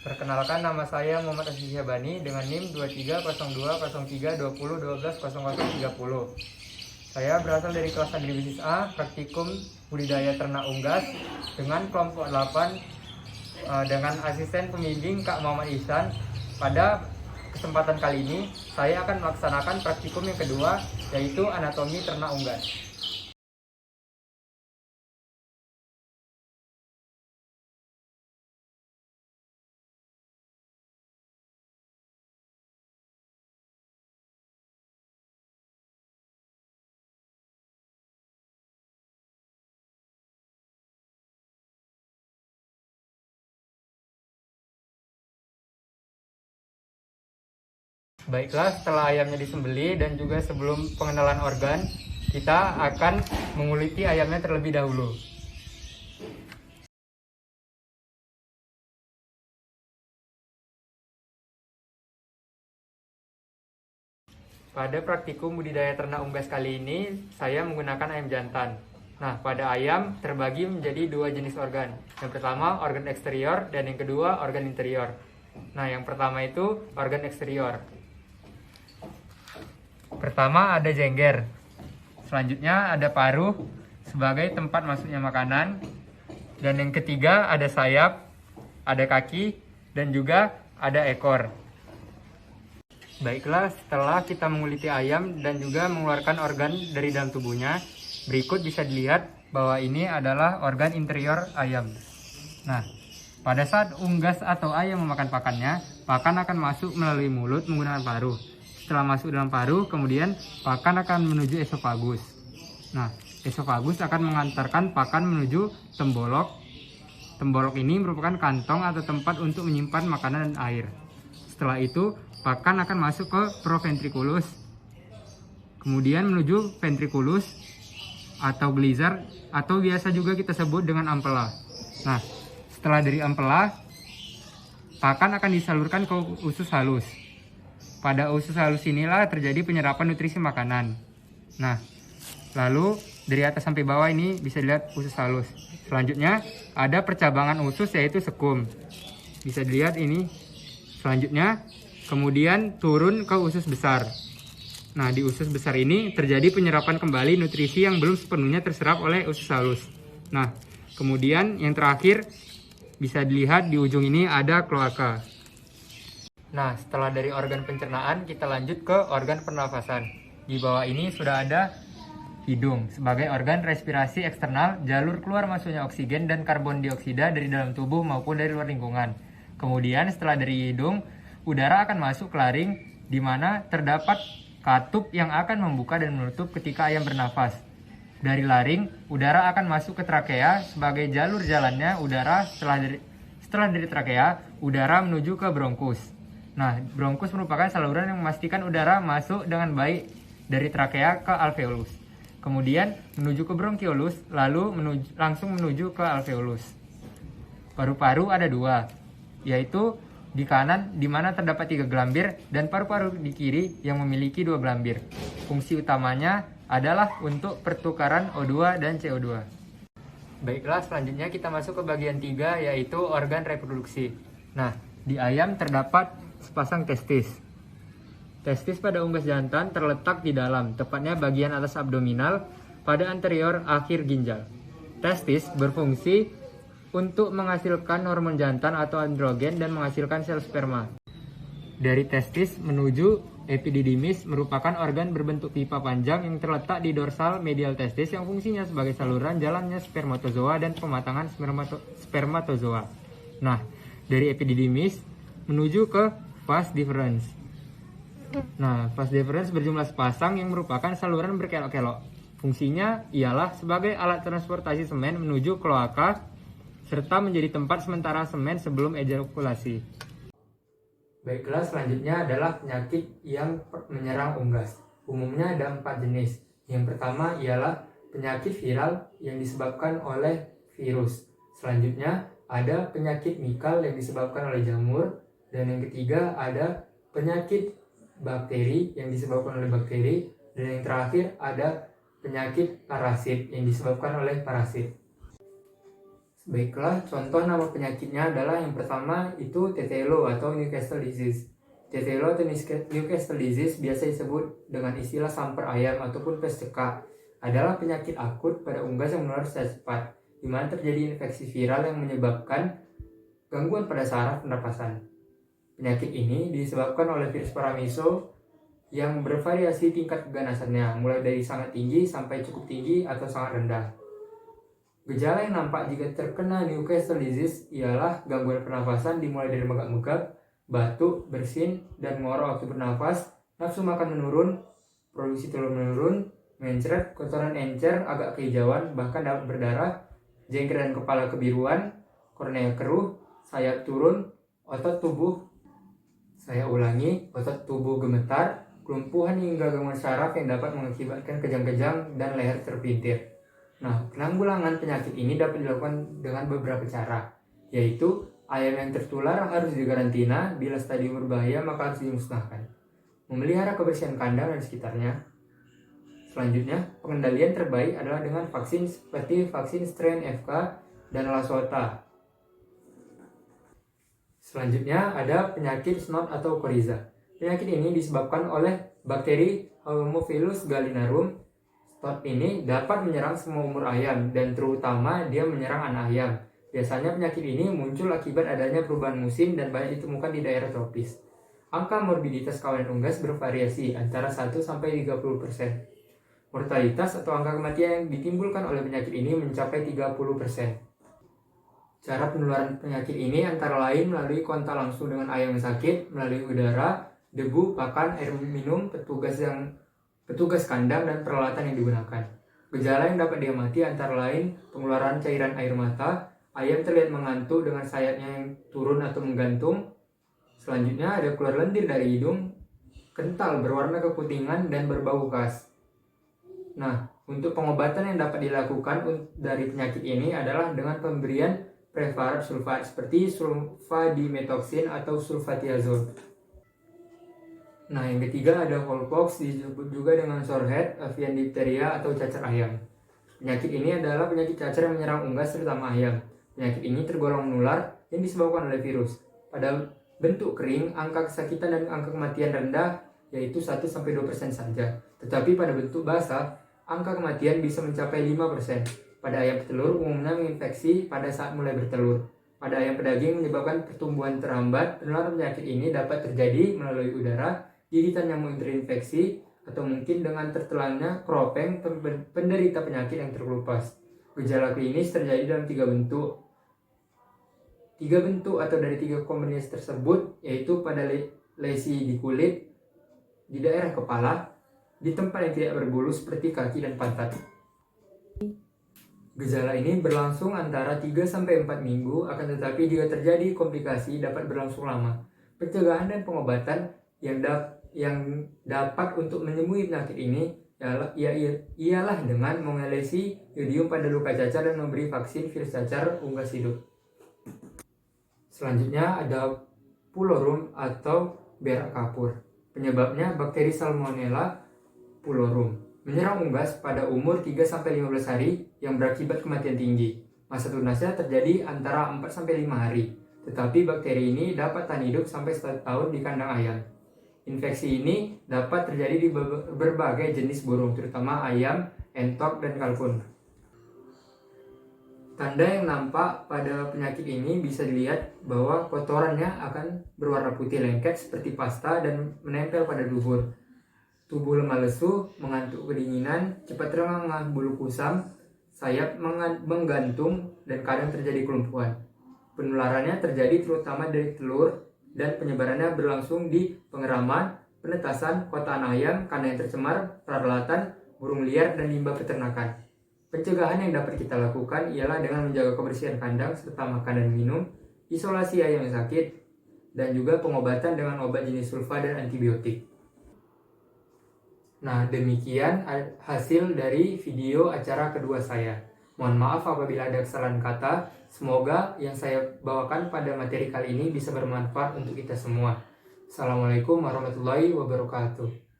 Perkenalkan, nama saya Muhammad Aziz Syabani dengan NIM 23020320120030. Saya berasal dari kelas Agribisnis A, praktikum budidaya ternak unggas dengan kelompok 8 dengan asisten pembimbing Kak Muhammad Ihsan. Pada kesempatan kali ini, saya akan melaksanakan praktikum yang kedua, yaitu anatomi ternak unggas. Baiklah, setelah ayamnya disembeli dan juga sebelum pengenalan organ, kita akan menguliti ayamnya terlebih dahulu. Pada praktikum budidaya ternak unggas kali ini, saya menggunakan ayam jantan. Nah, pada ayam terbagi menjadi dua jenis organ. Yang pertama, organ eksterior, dan yang kedua, organ interior. Nah, yang pertama itu organ eksterior. Pertama ada jengger. Selanjutnya ada paruh sebagai tempat masuknya makanan. Dan yang ketiga ada sayap, ada kaki, dan juga ada ekor. Baiklah, setelah kita menguliti ayam dan juga mengeluarkan organ dari dalam tubuhnya, berikut bisa dilihat bahwa ini adalah organ interior ayam. Nah, pada saat unggas atau ayam memakan pakannya, pakan akan masuk melalui mulut menggunakan paruh. Setelah masuk dalam paruh, kemudian pakan akan menuju esofagus. Nah, esofagus akan mengantarkan pakan menuju tembolok. Tembolok ini merupakan kantong atau tempat untuk menyimpan makanan dan air. Setelah itu, pakan akan masuk ke proventriculus, kemudian menuju ventriculus atau glisar, atau biasa juga kita sebut dengan ampela. Nah, setelah dari ampela, pakan akan disalurkan ke usus halus. Pada usus halus inilah terjadi penyerapan nutrisi makanan. Nah, lalu dari atas sampai bawah ini bisa dilihat usus halus. Selanjutnya ada percabangan usus, yaitu sekum. Bisa dilihat ini. Selanjutnya kemudian turun ke usus besar. Nah, di usus besar ini terjadi penyerapan kembali nutrisi yang belum sepenuhnya terserap oleh usus halus. Nah, kemudian yang terakhir bisa dilihat di ujung ini ada kloaka. Nah, setelah dari organ pencernaan, kita lanjut ke organ pernafasan. Di bawah ini sudah ada hidung sebagai organ respirasi eksternal, jalur keluar masuknya oksigen dan karbon dioksida dari dalam tubuh maupun dari luar lingkungan. Kemudian setelah dari hidung, udara akan masuk ke laring, di mana terdapat katup yang akan membuka dan menutup ketika ayam bernafas. Dari laring, udara akan masuk ke trakea sebagai jalur jalannya udara. Setelah dari trakea, udara menuju ke bronkus. Nah, bronkus merupakan saluran yang memastikan udara masuk dengan baik dari trakea ke alveolus. Kemudian menuju ke bronkiolus, lalu langsung menuju ke alveolus. Paru-paru ada dua, yaitu di kanan di mana terdapat 3 gelambir dan paru-paru di kiri yang memiliki 2 gelambir. Fungsi utamanya adalah untuk pertukaran O2 dan CO2. Baiklah, selanjutnya kita masuk ke bagian 3, yaitu organ reproduksi. Nah, di ayam terdapat sepasang testis. Testis pada unggas jantan terletak di dalam, tepatnya bagian atas abdominal pada anterior akhir ginjal. Testis berfungsi untuk menghasilkan hormon jantan atau androgen dan menghasilkan sel sperma. Dari testis menuju epididymis merupakan organ berbentuk pipa panjang yang terletak di dorsal medial testis yang fungsinya sebagai saluran jalannya spermatozoa dan pematangan spermatozoa. Nah, dari epididymis menuju ke vas deferens. Nah, vas deferens berjumlah sepasang yang merupakan saluran berkelok-kelok. Fungsinya ialah sebagai alat transportasi semen menuju kloaka serta menjadi tempat sementara semen sebelum ejakulasi. Baiklah, selanjutnya adalah penyakit yang menyerang unggas. Umumnya ada 4 jenis. Yang pertama ialah penyakit viral yang disebabkan oleh virus. Selanjutnya ada penyakit mikal yang disebabkan oleh jamur. Dan yang ketiga ada penyakit bakteri yang disebabkan oleh bakteri. Dan yang terakhir ada penyakit parasit yang disebabkan oleh parasit. Baiklah, contoh nama penyakitnya adalah yang pertama itu TTLO atau Newcastle disease. TTLO atau Newcastle disease biasa disebut dengan istilah samper ayam ataupun PSCK. Adalah penyakit akut pada unggas yang menular secara cepat, di mana terjadi infeksi viral yang menyebabkan gangguan pada saraf pernapasan. Penyakit ini disebabkan oleh virus Paramiso yang bervariasi tingkat keganasannya, mulai dari sangat tinggi sampai cukup tinggi atau sangat rendah. Gejala yang nampak jika terkena Newcastle disease ialah gangguan pernafasan dimulai dari megap-megap, batuk, bersin, dan ngorok waktu bernafas, nafsu makan menurun, produksi telur menurun, mencret, kotoran encer, agak kehijauan, bahkan dapat berdarah, jengker dan kepala kebiruan, kornea keruh, sayap turun, otot tubuh gemetar, kelumpuhan hingga gangguan saraf yang dapat mengakibatkan kejang-kejang dan leher terpintir. Nah, penanggulangan penyakit ini dapat dilakukan dengan beberapa cara, yaitu ayam yang tertular harus dikarantina, bila stadium berbahaya maka harus dimusnahkan. Memelihara kebersihan kandang dan sekitarnya. Selanjutnya, pengendalian terbaik adalah dengan vaksin seperti vaksin strain FK dan Lasota. Selanjutnya ada penyakit snot atau coryza. Penyakit ini disebabkan oleh bakteri Haemophilus gallinarum. Snot ini dapat menyerang semua umur ayam dan terutama dia menyerang anak ayam. Biasanya penyakit ini muncul akibat adanya perubahan musim dan banyak ditemukan di daerah tropis. Angka morbiditas kawanan unggas bervariasi antara 1-30%. Mortalitas atau angka kematian yang ditimbulkan oleh penyakit ini mencapai 30%. Cara penularan penyakit ini antara lain melalui kontak langsung dengan ayam yang sakit, melalui udara, debu, pakan, air minum, petugas kandang, dan peralatan yang digunakan. Gejala yang dapat diamati antara lain pengeluaran cairan air mata, ayam terlihat mengantuk dengan sayapnya yang turun atau menggantung. Selanjutnya ada keluar lendir dari hidung, kental, berwarna keputingan, dan berbau khas. Nah, untuk pengobatan yang dapat dilakukan dari penyakit ini adalah dengan pemberian preparat sulfat seperti sulfadimetoksin atau sulfatiazole. Nah, yang ketiga ada wholepox, disebut juga dengan sorehead, avian diphtheria atau cacar ayam. Penyakit ini adalah penyakit cacar yang menyerang unggas terutama ayam. Penyakit ini tergolong menular yang disebabkan oleh virus. Pada bentuk kering, angka kesakitan dan angka kematian rendah, yaitu 1-2% saja. Tetapi pada bentuk basah, angka kematian bisa mencapai 5%. Pada ayam petelur umumnya menginfeksi pada saat mulai bertelur. Pada ayam pedaging menyebabkan pertumbuhan terhambat. Penularan penyakit ini dapat terjadi melalui udara, gigitan nyamuk terinfeksi, atau mungkin dengan tertelannya kropeng penderita penyakit yang terkelupas. Gejala klinis terjadi dalam 3 bentuk. 3 bentuk atau dari 3 kombinasi tersebut, yaitu pada lesi di kulit, di daerah kepala, di tempat yang tidak berbulu seperti kaki dan pantat. Gejala ini berlangsung antara 3-4 minggu, akan tetapi jika terjadi komplikasi dapat berlangsung lama. Pencegahan dan pengobatan yang dapat untuk menyembuhi penyakit ini ialah dengan mengelesi iodium pada luka cacar dan memberi vaksin virus cacar unggas hidup. Selanjutnya ada pulorum atau berak kapur. Penyebabnya bakteri Salmonella pulorum. Menyerang unggas pada umur 3-15 hari yang berakibat kematian tinggi. Masa tunasnya terjadi antara 4-5 hari. Tetapi bakteri ini dapat tahan hidup sampai 1 tahun di kandang ayam. Infeksi ini dapat terjadi di berbagai jenis burung, terutama ayam, entok, dan kalkun. Tanda yang nampak pada penyakit ini bisa dilihat bahwa kotorannya akan berwarna putih lengket seperti pasta dan menempel pada dubur. Tubuh lemah lesu, mengantuk kedinginan, cepat terengah bulu kusam, sayap menggantung, dan kadang terjadi kelumpuhan. Penularannya terjadi terutama dari telur, dan penyebarannya berlangsung di pengeraman, penetasan, kotaan ayam, kandang yang tercemar, peralatan, burung liar, dan limbah peternakan. Pencegahan yang dapat kita lakukan ialah dengan menjaga kebersihan kandang serta makan dan minum, isolasi ayam yang sakit, dan juga pengobatan dengan obat jenis sulfa dan antibiotik. Nah, demikian hasil dari video acara kedua saya. Mohon maaf apabila ada kesalahan kata. Semoga yang saya bawakan pada materi kali ini bisa bermanfaat untuk kita semua. Assalamualaikum warahmatullahi wabarakatuh.